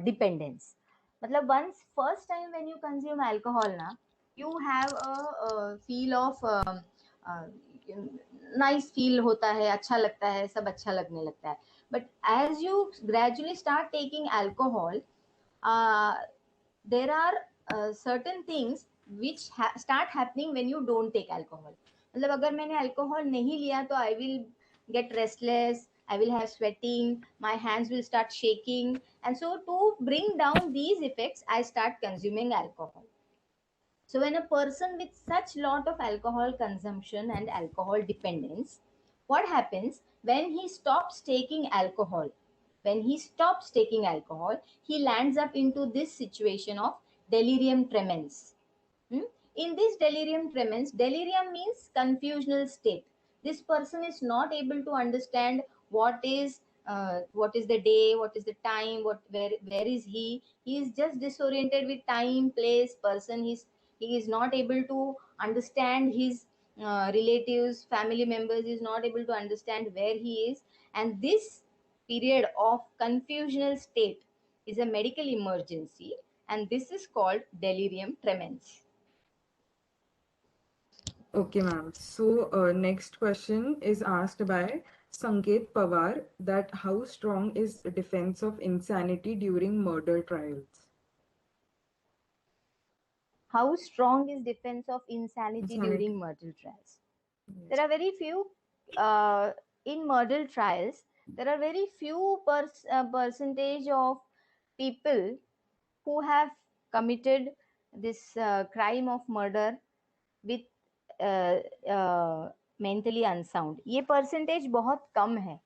dependence. मतलब once first time when you consume alcohol na, you have a feel of nice feel होता है, अच्छा लगता है, सब अच्छा लगने लगता है. But as you gradually start taking alcohol, there are certain things which start happening when you don't take alcohol. मतलब अगर मैंने अल्कोहल नहीं लिया तो I will get restless, I will have sweating, my hands will start shaking, and so to bring down these effects I start consuming alcohol. So when a person with such lot of alcohol consumption and alcohol dependence, what happens when he stops taking alcohol? When he stops taking alcohol, he lands up into this situation of delirium tremens. In this delirium tremens, delirium means confusional state. This person is not able to understand what is the day, what is the time, where is he. He is just disoriented with time, place, person. He is not able to understand his relatives, family members. He is not able to understand where he is, and this period of confusional state is a medical emergency, and this is called delirium tremens. Okay, ma'am. So next question is asked by Sanket Pawar that how strong is defense of insanity during murder trials? How strong is defense of insanity Insanity. during murder trials? Yes. There are very few in murder trials. There are very few percentage of people who have committed this crime of murder with mentally unsound. ये percentage बहुत कम है.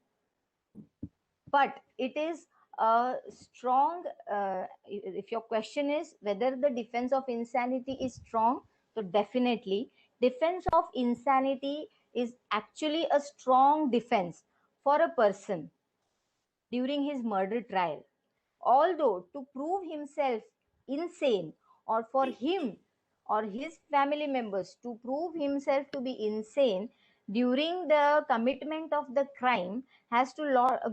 But it is a strong, if your question is whether the defense of insanity is strong, so definitely defense of insanity is actually a strong defense for a person during his murder trial. Although to prove himself insane, or for him or his family members to prove himself to be insane during the commitment of the crime, has to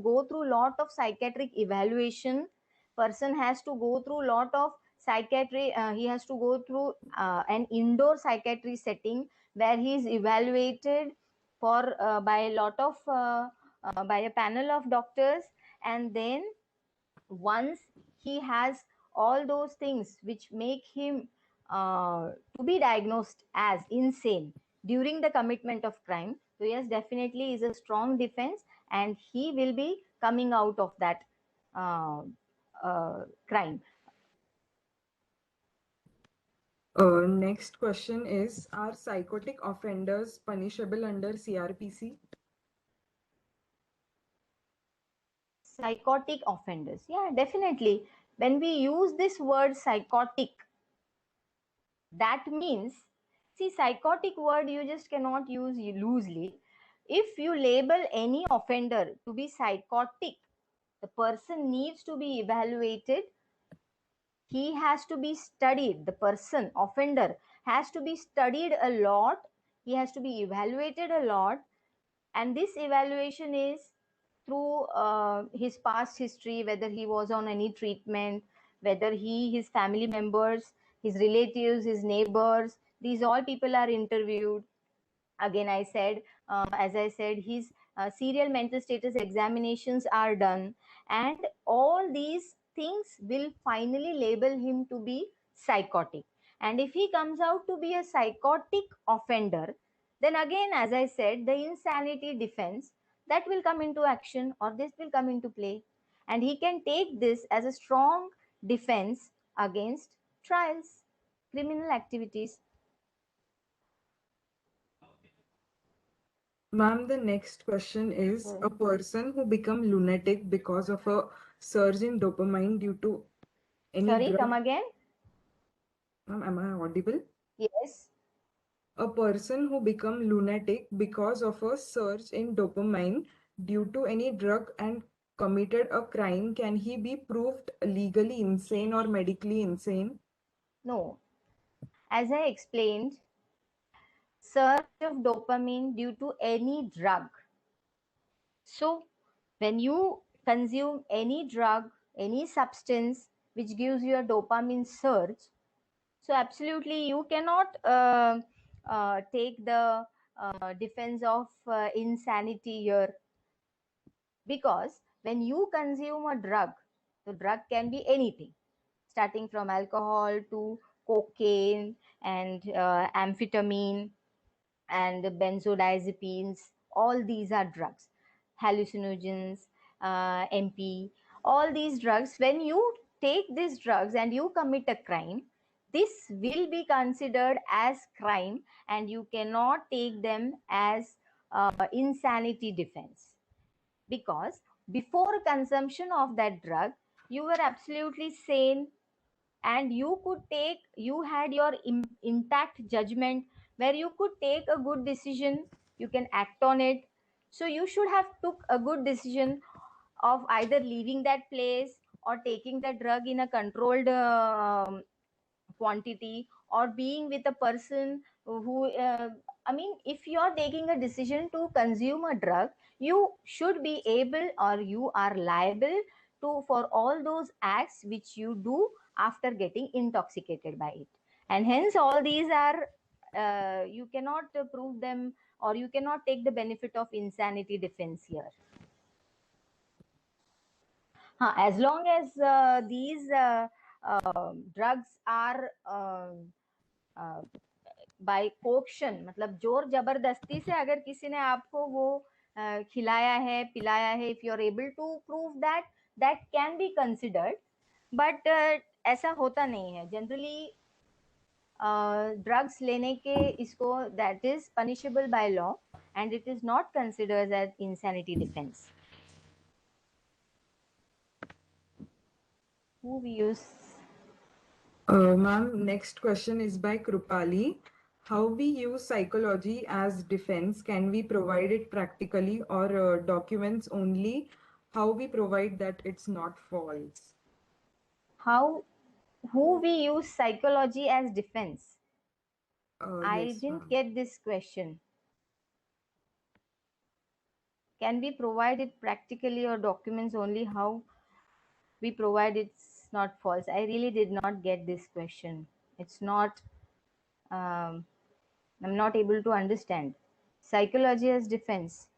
go through lot of psychiatric evaluation. Person has to go through lot of psychiatry, he has to go through an indoor psychiatry setting where he is evaluated for by a lot of by a panel of doctors, and then once he has all those things which make him to be diagnosed as insane during the commitment of crime, so yes, definitely is a strong defense, and he will be coming out of that uh, crime. Next question is, are psychotic offenders punishable under CRPC? Psychotic offenders, yeah, definitely. When we use this word psychotic, that means, see, psychotic word you just cannot use loosely. If you label any offender to be psychotic, the person needs to be evaluated. He has to be studied. The person, offender, has to be studied a lot. He has to be evaluated a lot. And this evaluation is through his past history, whether he was on any treatment, whether his family members, his relatives, his neighbors, these all people are interviewed. Again, I said, as I said, his serial mental status examinations are done, and all these things will finally label him to be psychotic. And if he comes out to be a psychotic offender, then again, as I said, the insanity defense that will come into action, or this will come into play, and he can take this as a strong defense against trials, criminal activities. Ma'am, the next question is, a person who become lunatic because of a surge in dopamine due to any Sorry, come drug. again. Ma'am, am I audible? Yes. A person who become lunatic because of a surge in dopamine due to any drug and committed a crime, can he be proved legally insane or medically insane? No. As I explained, surge of dopamine due to any drug. So, when you consume any drug, any substance which gives you a dopamine surge, so absolutely you cannot take the defense of insanity here, because when you consume a drug, the drug can be anything, starting from alcohol to cocaine and amphetamine and benzodiazepines. All these are drugs, hallucinogens, MP, all these drugs. When you take these drugs and you commit a crime, this will be considered as crime, and you cannot take them as insanity defense, because before consumption of that drug you were absolutely sane, and you had your intact judgment, where you could take a good decision, you can act on it. So you should have took a good decision of either leaving that place or taking the drug in a controlled quantity, or being with a person who I mean, if you are taking a decision to consume a drug, you should be able, or you are liable to for all those acts which you do after getting intoxicated by it. And hence all these are you cannot prove them, or you cannot take the benefit of insanity defense here. As long as these drugs are by coercion, मतलब जोर जबरदस्ती से अगर किसी ने आपको वो खिलाया है, पिलाया है, if you are able to prove that, that can be considered, but ऐसा होता नहीं है जनरली। ड्रग्स लेने के इसको that is punishable by law, and it is not considered as insanity defence. Who we use? Ma'am, next question is by Krupali. How we use psychology as defense? Can we provide it practically or documents only? How we provide that it's not false? Who we use psychology as defense? I Yes, didn't ma'am. get this question. Can we provide it practically or documents only? How we provide it It's not false. I really did not get this question. It's not, I'm not able to understand. Psychology as defense.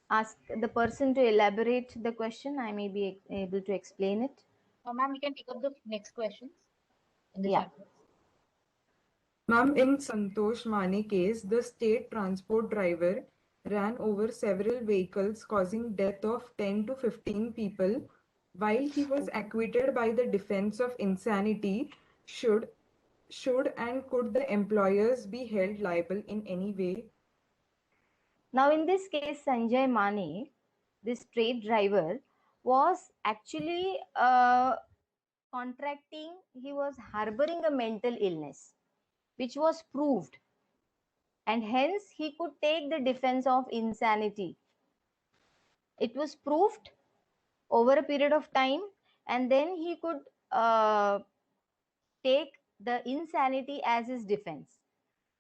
Ask the person to elaborate the question. I may be able to explain it. Ma'am, we can pick up the next questions in the Yeah. chat box. Ma'am, in Santosh Mane case, the state transport driver ran over several vehicles, causing death of 10 to 15 people. While he was acquitted by the defense of insanity, should and could the employers be held liable in any way? Now, in this case, Sanjay Mane, this trade driver, was actually contracting, he was harboring a mental illness, which was proved. And hence, he could take the defense of insanity. It was proved over a period of time, and then he could take the insanity as his defense.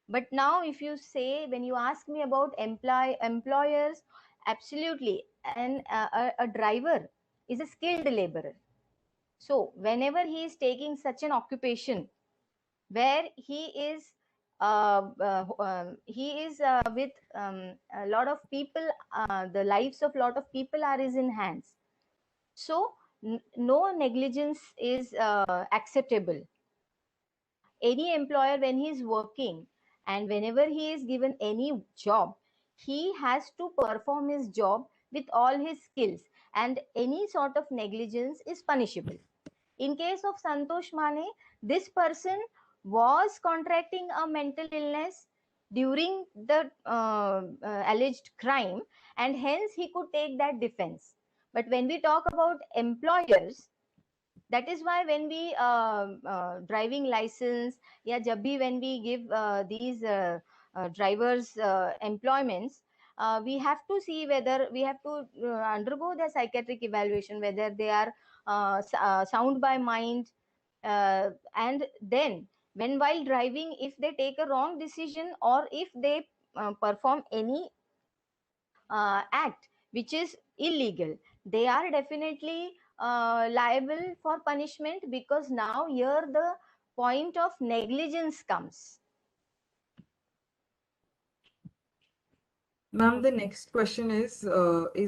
But now, if you say, when you ask me about employers, absolutely, and a driver is a skilled laborer. So, whenever he is taking such an occupation where he is with a lot of people, the lives of a lot of people are in hands. So, no negligence is acceptable. Any employer, when he is working and whenever he is given any job, he has to perform his job with all his skills, and any sort of negligence is punishable. In case of Santosh Mane, this person was contracting a mental illness during the alleged crime, and hence he could take that defense. But when we talk about employers, that is why when we driving license, yeah, jab bhi when we give these drivers employments, we have to see whether we have to undergo their psychiatric evaluation, whether they are sound by mind, and then when while driving, if they take a wrong decision or if they perform any act which is illegal, they are definitely liable for punishment, because now here the point of negligence comes. Ma'am, the next question is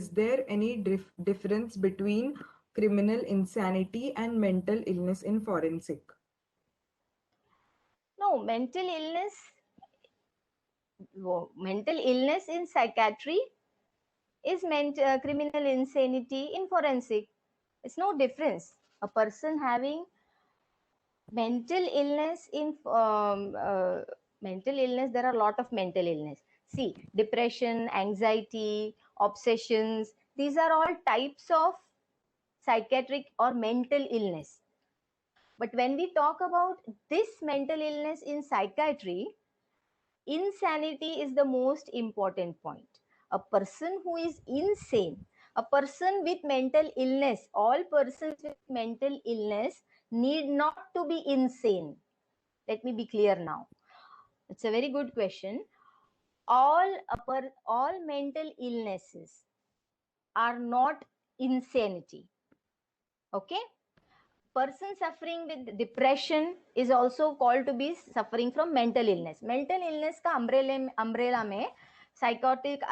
there any difference between criminal insanity and mental illness in forensic? No, mental illness in psychiatry is criminal insanity in forensic. It's no difference. A person having mental illness mental illness, there are a lot of mental illness. See, depression, anxiety, obsessions, these are all types of psychiatric or mental illness. But when we talk about this mental illness in psychiatry, insanity is the most important point. A person who is insane, a person with mental illness, all persons with mental illness need not to be insane. Let me be clear now. It's a very good question. All mental illnesses are not insanity. Okay? Person suffering with depression is also called to be suffering from mental illness. Mental illness का umbrella में psychotic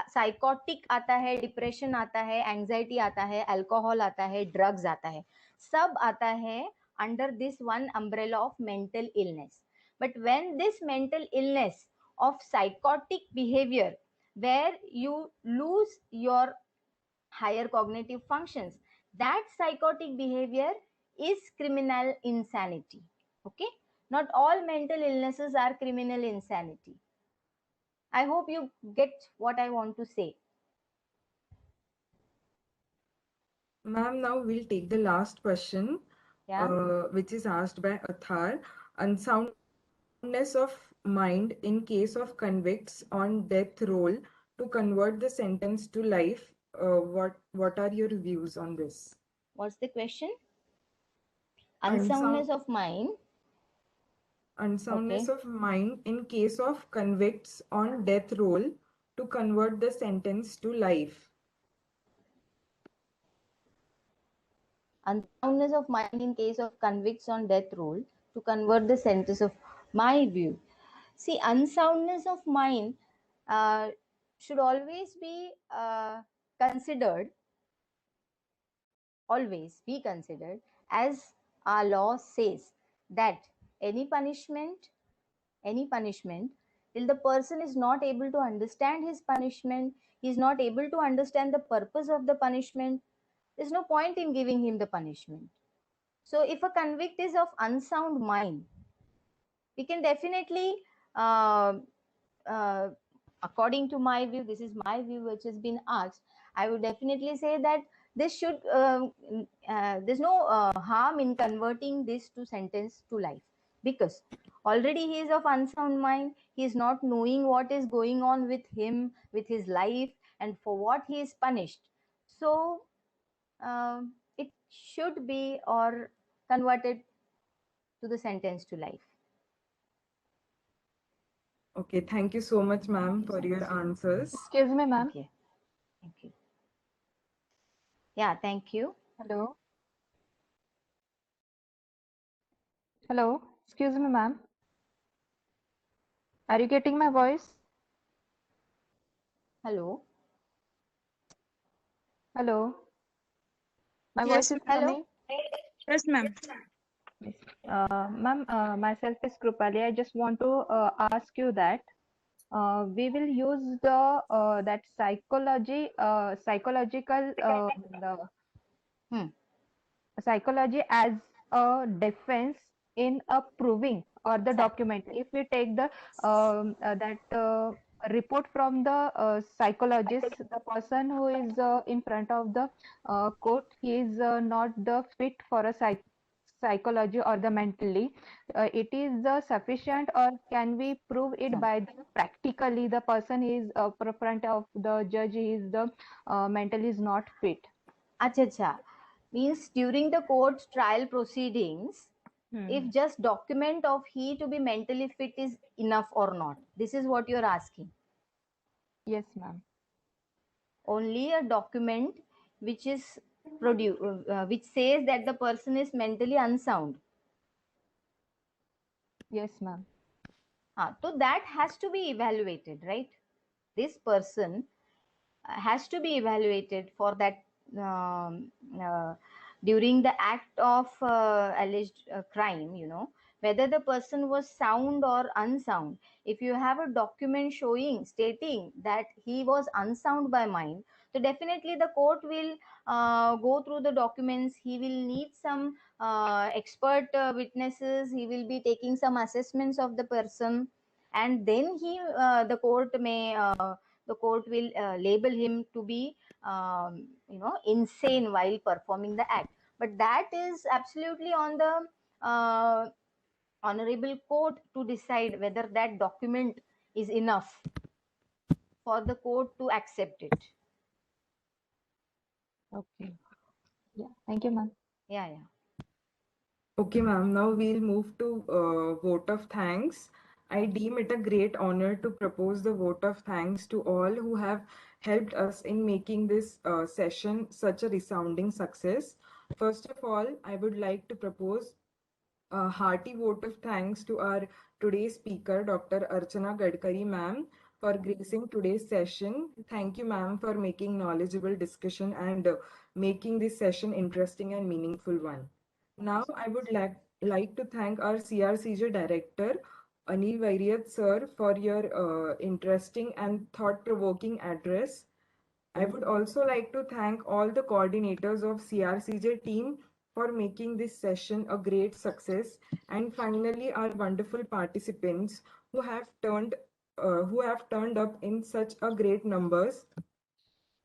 आता है, depression आता है, anxiety आता है, alcohol आता है, drugs आता है, सब आता है under this one umbrella of mental illness. But when this mental illness of psychotic behavior, where you lose your higher cognitive functions, that psychotic behavior is criminal insanity. Okay, not all mental illnesses are criminal insanity. I hope you get what I want to say. Ma'am, now we'll take the last question, Yeah. which is asked by Athar. Unsoundness of mind in case of convicts on death roll to convert the sentence to life. What are your views on this? What's the question? Unsoundness of mind. Unsoundness Okay. of mind in case of convicts on death roll to convert the sentence to life. unsoundness of mind in case of convicts on death row to convert the sentence of my view. See, unsoundness of mind should always be considered, as our law says, that any punishment, till the person is not able to understand his punishment, he is not able to understand the purpose of the punishment, there's no point in giving him the punishment. So if a convict is of unsound mind, we can definitely, uh, uh, according to my view, this is my view which has been asked, I would definitely say that this should, there's no harm in converting this to sentence to life, because already he is of unsound mind, he is not knowing what is going on with him, with his life, and for what he is punished. So it should be or converted to the sentence to life. Okay, thank you so much, ma'am, for your answers. Excuse me, ma'am. Okay. Thank you. Yeah, thank you. Hello. Hello. Excuse me, ma'am. Are you getting my voice? Hello. Hello. My Yes, voice is Hello. coming. Yes, ma'am. Ma'am, myself is Krupali. I just want to ask you that we will use the that psychological Hmm. psychology as a defense in a proving or the document. If we take the that report from the psychologist, the person who is in front of the court, he is not the fit for a psychology or the mentally. It is sufficient, or can we prove it by the practically the person is front of the judge, he is the mentally is not fit. Acha. Means during the court trial proceedings, if just document of he to be mentally fit is enough or not, this is what you're asking. Yes, ma'am. Only a document which is which says that the person is mentally unsound. Yes, ma'am. So that has to be evaluated, right? This person has to be evaluated for that during the act of alleged crime, whether the person was sound or unsound. If you have a document showing, stating that he was unsound by mind, so definitely the court will go through the documents. He will need some expert witnesses. He will be taking some assessments of the person, and then the court will label him to be insane while performing the act. But that is absolutely on the honorable court to decide whether that document is enough for the court to accept it. Okay. Yeah. Thank you, ma'am. Yeah. Okay, ma'am. Now we'll move to vote of thanks. I deem it a great honor to propose the vote of thanks to all who have helped us in making this session such a resounding success. First of all, I would like to propose a hearty vote of thanks to our today's speaker, Dr. Archana Gadkari, ma'am, for gracing today's session. Thank you, ma'am, for making knowledgeable discussion and making this session interesting and meaningful one. Now, I would like to thank our CRCJ Director, Anil Vairiyat sir, for your interesting and thought-provoking address. I would also like to thank all the coordinators of CRCJ team for making this session a great success. And finally, our wonderful participants who have turned up in such a great numbers.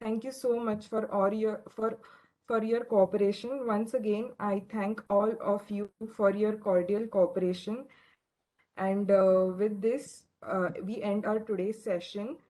Thank you so much for your cooperation. Once again, I thank all of you for your cordial cooperation. And with this, we end our today's session.